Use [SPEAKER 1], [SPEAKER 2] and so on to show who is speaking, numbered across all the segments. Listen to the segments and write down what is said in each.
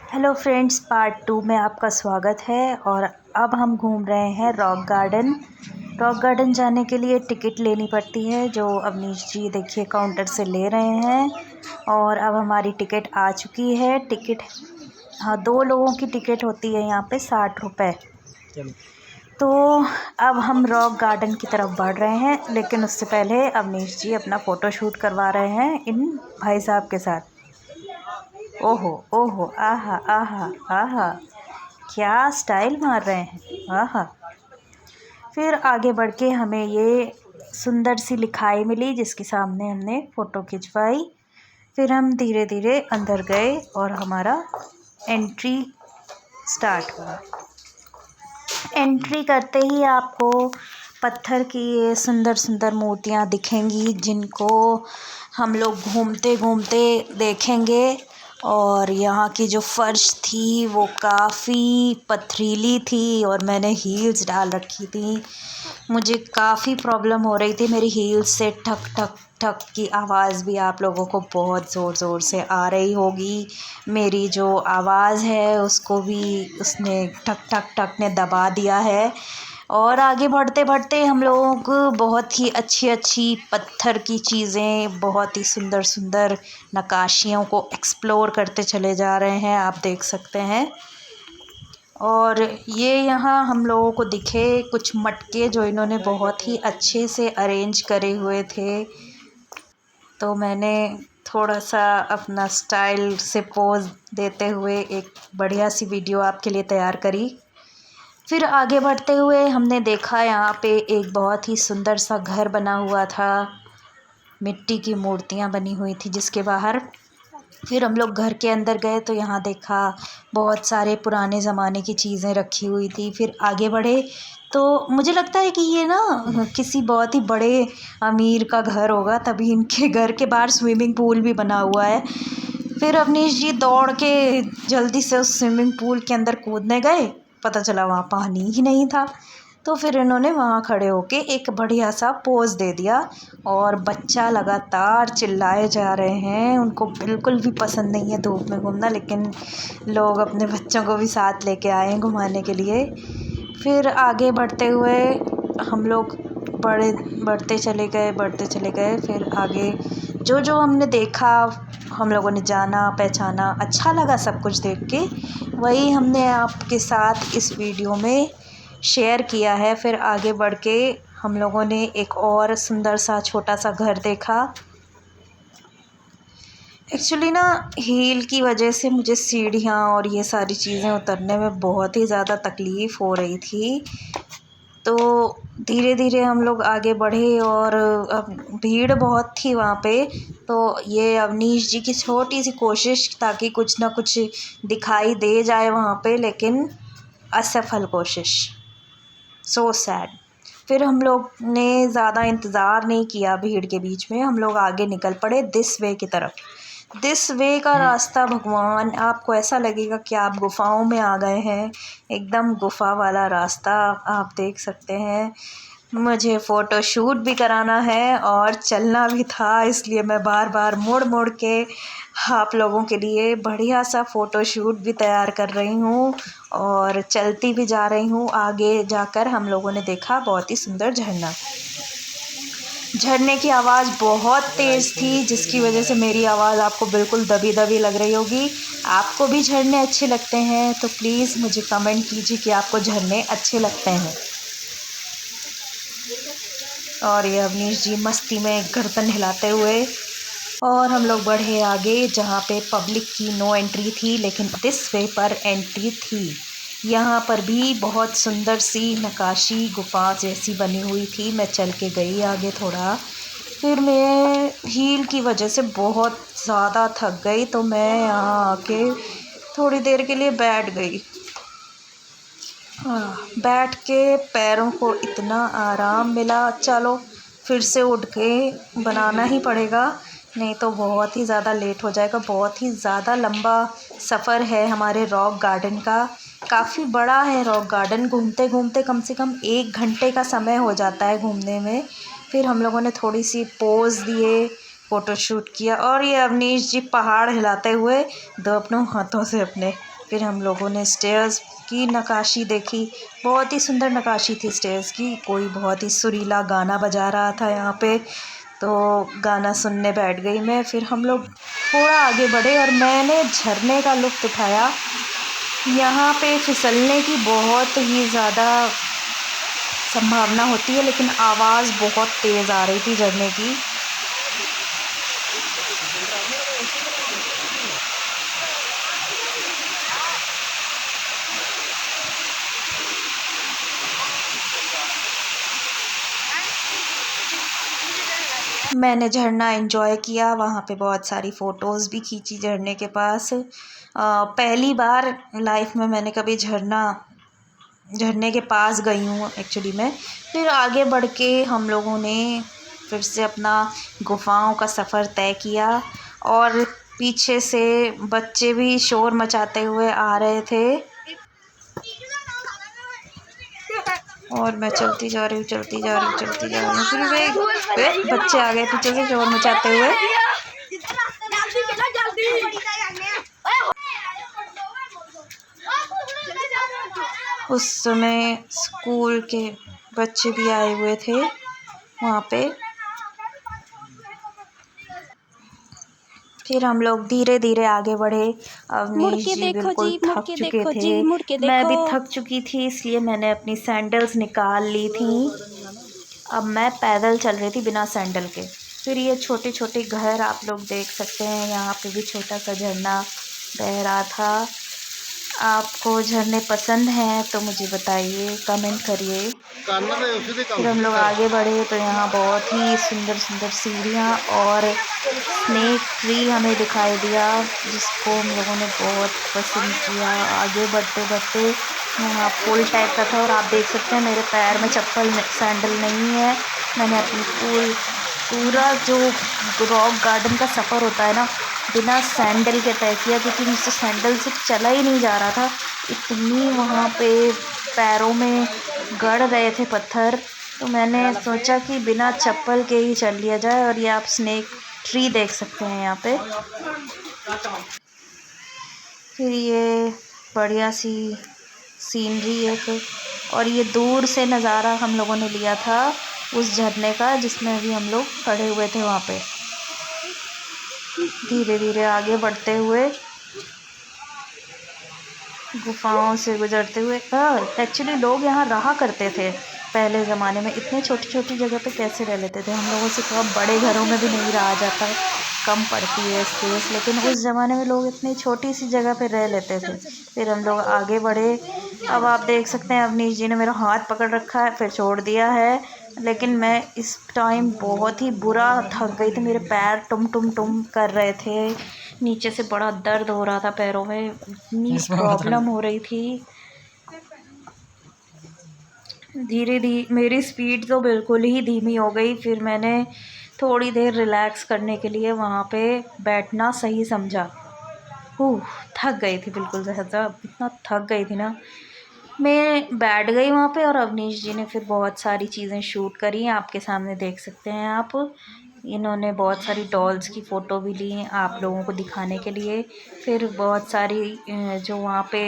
[SPEAKER 1] Hello friends, part 2 में आपका स्वागत है। और अब हम घूम रहे हैं रॉक गार्डन। रॉक गार्डन जाने के लिए टिकट लेनी पड़ती है, जो अवनीश जी देखिए काउंटर से ले रहे हैं। और अब हमारी टिकट आ चुकी है। टिकट 2 लोगों की टिकट होती है यहाँ पे 60 रुपये। तो अब हम रॉक गार्डन की तरफ बढ़ रहे हैं, लेकिन उससे पहले अवनीश जी अपना फ़ोटो शूट करवा रहे हैं इन भाई साहब के साथ। ओहो ओहो, आहा आहा आहा, क्या स्टाइल मार रहे हैं, आहा। फिर आगे बढ़ के हमें ये सुंदर सी लिखाई मिली, जिसके सामने हमने फ़ोटो खिंचवाई। फिर हम धीरे धीरे अंदर गए और हमारा एंट्री स्टार्ट हुआ। एंट्री करते ही आपको पत्थर की ये सुंदर सुंदर मूर्तियाँ दिखेंगी, जिनको हम लोग घूमते घूमते देखेंगे। और यहाँ की जो फर्श थी वो काफ़ी पथरीली थी और मैंने हील्स डाल रखी थी। मुझे काफ़ी प्रॉब्लम हो रही थी मेरी हील्स से। ठक ठक ठक की आवाज़ भी आप लोगों को बहुत ज़ोर ज़ोर से आ रही होगी। मेरी जो आवाज़ है उसको भी उसने ठक ठक ठक ने दबा दिया है। और आगे बढ़ते बढ़ते हम लोग बहुत ही अच्छी अच्छी पत्थर की चीज़ें, बहुत ही सुंदर सुंदर नक्काशियों को एक्सप्लोर करते चले जा रहे हैं, आप देख सकते हैं। और ये यहाँ हम लोगों को दिखे कुछ मटके, जो इन्होंने बहुत ही अच्छे से अरेंज करे हुए थे। तो मैंने थोड़ा सा अपना स्टाइल से पोज देते हुए एक बढ़िया सी वीडियो आपके लिए तैयार करी। फिर आगे बढ़ते हुए हमने देखा यहाँ पे एक बहुत ही सुंदर सा घर बना हुआ था। मिट्टी की मूर्तियाँ बनी हुई थी जिसके बाहर। फिर हम लोग घर के अंदर गए तो यहाँ देखा बहुत सारे पुराने ज़माने की चीज़ें रखी हुई थी। फिर आगे बढ़े तो मुझे लगता है कि ये ना किसी बहुत ही बड़े अमीर का घर होगा, तभी इनके घर के बाहर स्विमिंग पूल भी बना हुआ है। फिर अवनीश जी दौड़ के जल्दी से उस स्विमिंग पूल के अंदर कूदने गए, पता चला वहाँ पानी ही नहीं था। तो फिर इन्होंने वहाँ खड़े होके एक बढ़िया सा पोज दे दिया। और बच्चा लगातार चिल्लाए जा रहे हैं, उनको बिल्कुल भी पसंद नहीं है धूप में घूमना, लेकिन लोग अपने बच्चों को भी साथ लेके आए हैं घुमाने के लिए। फिर आगे बढ़ते हुए हम लोग बढ़ते चले गए। फिर आगे जो जो हमने देखा, हम लोगों ने जाना पहचाना, अच्छा लगा सब कुछ देख के, वही हमने आपके साथ इस वीडियो में शेयर किया है। फिर आगे बढ़ के हम लोगों ने एक और सुंदर सा छोटा सा घर देखा। एक्चुअली ना हील की वजह से मुझे सीढ़ियाँ और ये सारी चीज़ें उतरने में बहुत ही ज़्यादा तकलीफ़ हो रही थी। तो धीरे धीरे हम लोग आगे बढ़े और अब भीड़ बहुत थी वहाँ पे। तो ये अवनीश जी की छोटी सी कोशिश, ताकि कुछ ना कुछ दिखाई दे जाए वहाँ पे, लेकिन असफल कोशिश। So sad. फिर हम लोग ने ज़्यादा इंतज़ार नहीं किया भीड़ के बीच में, हम लोग आगे निकल पड़े दिस वे की तरफ। दिस वे का रास्ता भगवान, आपको ऐसा लगेगा कि आप गुफ़ाओं में आ गए हैं। एकदम गुफ़ा वाला रास्ता आप देख सकते हैं। मुझे फ़ोटो शूट भी कराना है और चलना भी था, इसलिए मैं बार बार मुड़ मुड़ के आप लोगों के लिए बढ़िया सा फ़ोटो शूट भी तैयार कर रही हूँ और चलती भी जा रही हूँ। आगे जाकर हम लोगों ने देखा बहुत ही सुंदर झरना। झरने की आवाज़ बहुत तेज़ थी, जिसकी वजह से मेरी आवाज़ आपको बिल्कुल दबी दबी लग रही होगी। आपको भी झरने अच्छे लगते हैं तो प्लीज़ मुझे कमेंट कीजिए कि आपको झरने अच्छे लगते हैं। और ये अवनीश जी मस्ती में गर्दन हिलाते हुए, और हम लोग बढ़े आगे जहाँ पे पब्लिक की नो एंट्री थी, लेकिन दिस वे पर एंट्री थी। यहाँ पर भी बहुत सुंदर सी नक्काशी गुफा जैसी बनी हुई थी। मैं चल के गई आगे थोड़ा, फिर मैं हील की वजह से बहुत ज़्यादा थक गई, तो मैं यहाँ आके थोड़ी देर के लिए बैठ गई। बैठ के पैरों को इतना आराम मिला, चलो फिर से उठ के बनाना ही पड़ेगा, नहीं तो बहुत ही ज़्यादा लेट हो जाएगा। बहुत ही ज़्यादा लंबा सफ़र है हमारे रॉक गार्डन का, काफ़ी बड़ा है रॉक गार्डन। घूमते घूमते कम से कम 1 घंटे का समय हो जाता है घूमने में। फिर हम लोगों ने थोड़ी सी पोज़ दिए, फ़ोटो शूट किया, और ये अवनीश जी पहाड़ हिलाते हुए दोनों हाथों से अपने फिर हम लोगों ने स्टेयर्स की नक्काशी देखी, बहुत ही सुंदर नक्काशी थी स्टेयर्स की। कोई बहुत ही सुरीला गाना बजा रहा था यहाँ पे, तो गाना सुनने बैठ गई मैं। फिर हम लोग थोड़ा आगे बढ़े और मैंने झरने का लुत्फ़ उठाया। यहाँ पे फिसलने की बहुत ही ज़्यादा संभावना होती है, लेकिन आवाज़ बहुत तेज़ आ रही थी झरने की। मैंने झरना एंजॉय किया, वहाँ पे बहुत सारी फ़ोटोज़ भी खींची झरने के पास। पहली बार लाइफ में मैंने कभी झरने के पास गई हूँ एक्चुअली में। फिर आगे बढ़ के हम लोगों ने फिर से अपना गुफ़ाओं का सफ़र तय किया और पीछे से बच्चे भी शोर मचाते हुए आ रहे थे और मैं चलती जा रही हूँ फिर बच्चे आ गए पीछे से शोर मचाते हुए। उस समय स्कूल के बच्चे भी आए हुए थे वहाँ पे। फिर हम लोग धीरे धीरे आगे बढ़े। अवनीश जी बिल्कुल थक चुके थे, मैं भी थक चुकी थी, इसलिए मैंने अपनी सैंडल्स निकाल ली थी। अब मैं पैदल चल रही थी बिना सैंडल के। फिर ये छोटे छोटे घर आप लोग देख सकते हैं, यहाँ पे भी छोटा सा झरना बह रहा था। आपको झरने पसंद हैं तो मुझे बताइए, कमेंट करिए। फिर हम लोग आगे बढ़े तो यहाँ बहुत ही सुंदर सुंदर सीढ़ियाँ और स्नेक ट्री हमें दिखाई दिया, जिसको हम लोगों ने बहुत पसंद किया। आगे बढ़ते बढ़ते यहाँ पुल टाइप का था और आप देख सकते हैं मेरे पैर में चप्पल सैंडल नहीं है। मैंने अपनी पूरा जो रॉक गार्डन का सफ़र होता है ना, बिना सैंडल के तय किया, क्योंकि मुझसे सैंडल से चला ही नहीं जा रहा था। इतनी वहाँ पे पैरों में गड़ रहे थे पत्थर, तो मैंने सोचा कि बिना चप्पल के ही चल लिया जाए। और ये आप स्नेक ट्री देख सकते हैं यहाँ पे। फिर ये बढ़िया सी सीनरी एक, और ये दूर से नज़ारा हम लोगों ने लिया था उस झरने का जिसमें अभी हम लोग खड़े हुए थे वहाँ पे। धीरे धीरे आगे बढ़ते हुए गुफाओं से गुजरते हुए, एक्चुअली लोग यहाँ रहा करते थे पहले ज़माने में। इतने छोटी छोटी जगह पे कैसे रह लेते थे? हम लोगों से कब बड़े घरों में भी नहीं रहा जाता, कम पड़ती है स्पेस, लेकिन उस ज़माने में लोग इतनी छोटी सी जगह पे रह लेते थे। फिर हम लोग आगे बढ़े। अब आप देख सकते हैं अवनीश जी ने मेरा हाथ पकड़ रखा है, फिर छोड़ दिया है, लेकिन मैं इस टाइम बहुत ही बुरा थक गई थी। मेरे पैर टुम टुम टुम कर रहे थे, नीचे से बड़ा दर्द हो रहा था पैरों में, इतनी प्रॉब्लम हो रही थी। धीरे धीरे मेरी स्पीड तो बिल्कुल ही धीमी हो गई। फिर मैंने थोड़ी देर रिलैक्स करने के लिए वहाँ पे बैठना सही समझा। थक गई थी बिल्कुल ज़्यादा, इतना थक गई थी ना, मैं बैठ गई वहाँ पे। और अवनीश जी ने फिर बहुत सारी चीज़ें शूट करी, आपके सामने देख सकते हैं आप। इन्होंने बहुत सारी डॉल्स की फ़ोटो भी ली आप लोगों को दिखाने के लिए। फिर बहुत सारी जो वहाँ पे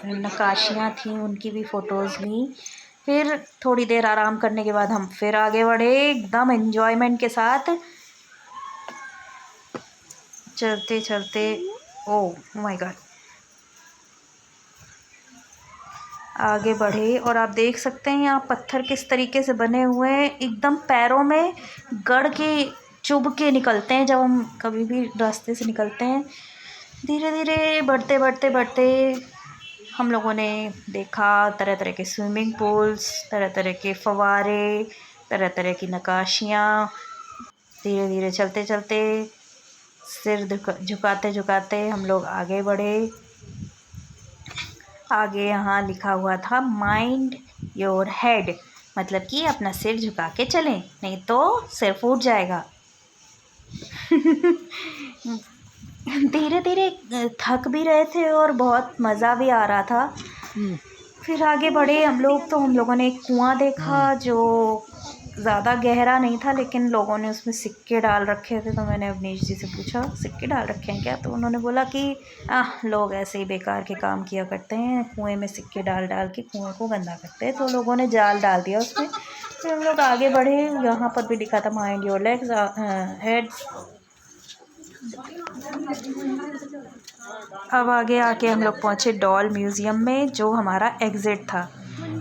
[SPEAKER 1] नक्काशियाँ थी उनकी भी फ़ोटोज़ ली। फिर थोड़ी देर आराम करने के बाद हम फिर आगे बढ़े एकदम एन्जॉयमेंट के साथ, चलते चलते। ओह माय गॉड, आगे बढ़े और आप देख सकते हैं यहाँ पत्थर किस तरीके से बने हुए हैं, एकदम पैरों में गड़ के चुभ के निकलते हैं जब हम कभी भी रास्ते से निकलते हैं। धीरे धीरे बढ़ते बढ़ते बढ़ते हम लोगों ने देखा तरह तरह के स्विमिंग पूल्स, तरह तरह के फव्वारे, तरह तरह की नक्काशियाँ। धीरे धीरे चलते चलते सिर झुकाते झुकाते हम लोग आगे बढ़े। आगे यहाँ लिखा हुआ था माइंड योर हेड, मतलब कि अपना सिर झुका के चलें, नहीं तो सिर फूट जाएगा। धीरे धीरे थक भी रहे थे और बहुत मज़ा भी आ रहा था। फिर आगे बढ़े हम लोग तो हम लोगों ने एक कुआं देखा जो ज़्यादा गहरा नहीं था, लेकिन लोगों ने उसमें सिक्के डाल रखे थे। तो मैंने अवनीश जी से पूछा सिक्के डाल रखे हैं क्या, तो उन्होंने बोला कि लोग ऐसे ही बेकार के काम किया करते हैं, कुएं में सिक्के डाल डाल के कुएं को गंदा करते हैं। तो लोगों ने जाल डाल दिया उसमें। फिर हम लोग आगे बढ़े, यहाँ पर भी लिखा था माइंड योर लेग्स हेड्स। अब आगे आके हम लोग पहुँचे डॉल म्यूज़ियम में, जो हमारा एग्ज़िट था।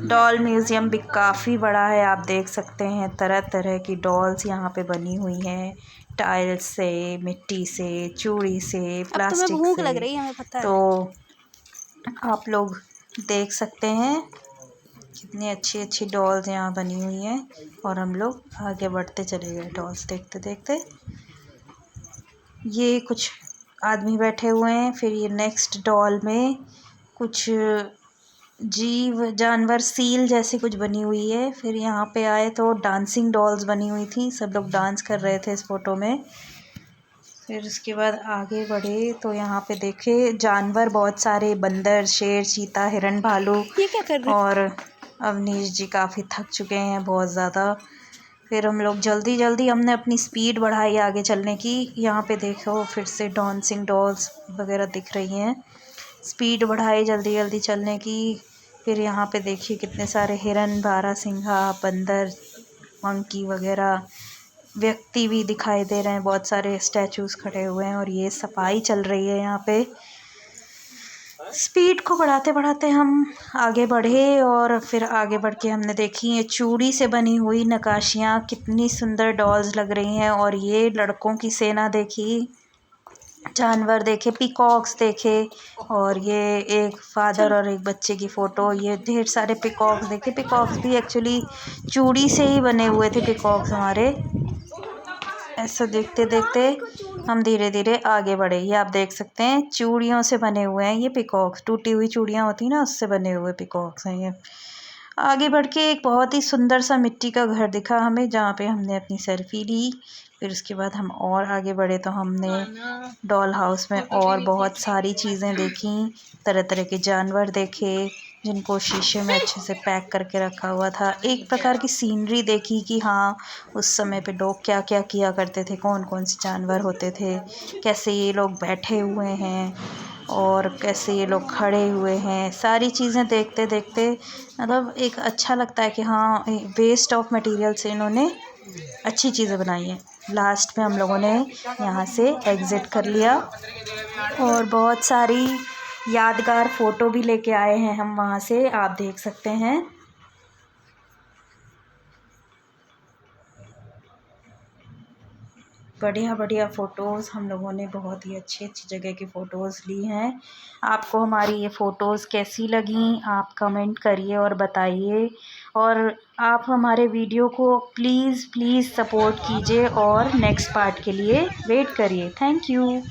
[SPEAKER 1] डॉल म्यूज़ियम भी काफ़ी बड़ा है, आप देख सकते हैं तरह तरह की डॉल्स यहाँ पे बनी हुई हैं, टाइल्स से, मिट्टी से, चूड़ी से, प्लास्टिक से।
[SPEAKER 2] भूख लग रही है, हमें पता है।
[SPEAKER 1] तो आप लोग देख सकते हैं कितनी अच्छी अच्छी डॉल्स यहाँ बनी हुई हैं। और हम लोग आगे बढ़ते चले गए डॉल्स देखते देखते। ये कुछ आदमी बैठे हुए हैं। फिर ये नेक्स्ट डॉल में कुछ जीव जानवर सील जैसी कुछ बनी हुई है। फिर यहाँ पे आए तो डांसिंग डॉल्स बनी हुई थी, सब लोग डांस कर रहे थे इस फ़ोटो में। फिर उसके बाद आगे बढ़े तो यहाँ पे देखे जानवर बहुत सारे, बंदर, शेर, चीता, हिरन, भालू।
[SPEAKER 2] ये क्या कर रहे हैं?
[SPEAKER 1] और अवनीश जी काफ़ी थक चुके हैं बहुत ज़्यादा। फिर हम लोग जल्दी जल्दी हमने अपनी स्पीड बढ़ाई आगे चलने की। यहाँ पे देखो फिर से डांसिंग डॉल्स वगैरह दिख रही हैं। स्पीड बढ़ाई जल्दी जल्दी चलने की। फिर यहाँ पे देखिए कितने सारे हिरन, बारहसिंघा, बंदर, मंकी वगैरह, व्यक्ति भी दिखाई दे रहे हैं, बहुत सारे स्टैचूज़ खड़े हुए हैं। और ये सफाई चल रही है यहाँ पे। स्पीड को बढ़ाते बढ़ाते हम आगे बढ़े और फिर आगे बढ़ के हमने देखी ये चूड़ी से बनी हुई नक्काशियाँ, कितनी सुंदर डॉल्स लग रही हैं। और ये लड़कों की सेना देखी, जानवर देखे, पीकॉक्स देखे। और ये एक फादर और एक बच्चे की फ़ोटो, ये ढेर सारे पीकॉक्स देखे। पीकॉक्स भी एक्चुअली चूड़ी से ही बने हुए थे पीकॉक्स हमारे। ऐसा देखते देखते हम धीरे धीरे आगे बढ़े। ये आप देख सकते हैं चूड़ियों से बने हुए हैं ये पीकॉक्स, टूटी हुई चूड़ियाँ होती हैं ना, उससे बने हुए पीकॉक्स हैं ये। आगे बढ़ के एक बहुत ही सुंदर सा मिट्टी का घर दिखा हमें, जहाँ पे हमने अपनी सेल्फी ली। फिर उसके बाद हम और आगे बढ़े तो हमने डॉल हाउस में और बहुत सारी चीज़ें देखी, तरह तरह के जानवर देखे जिनको शीशे में अच्छे से पैक करके रखा हुआ था। एक प्रकार की सीनरी देखी कि हाँ उस समय पे लोग क्या क्या किया करते थे, कौन कौन से जानवर होते थे, कैसे ये लोग बैठे हुए हैं और कैसे ये लोग खड़े हुए हैं। सारी चीज़ें देखते देखते मतलब एक अच्छा लगता है कि हाँ वेस्ट ऑफ मटेरियल से इन्होंने अच्छी चीज़ें बनाई हैं। लास्ट में हम लोगों ने यहाँ से एग्ज़िट कर लिया और बहुत सारी यादगार फ़ोटो भी लेके आए हैं हम वहाँ से, आप देख सकते हैं। बढ़िया बढ़िया फ़ोटोज़ हम लोगों ने, बहुत ही अच्छी अच्छी जगह की फ़ोटोज़ ली हैं। आपको हमारी ये फ़ोटोज़ कैसी लगीं आप कमेंट करिए और बताइए। और आप हमारे वीडियो को प्लीज़ प्लीज़ सपोर्ट कीजिए और नेक्स्ट पार्ट के लिए वेट करिए। Thank you.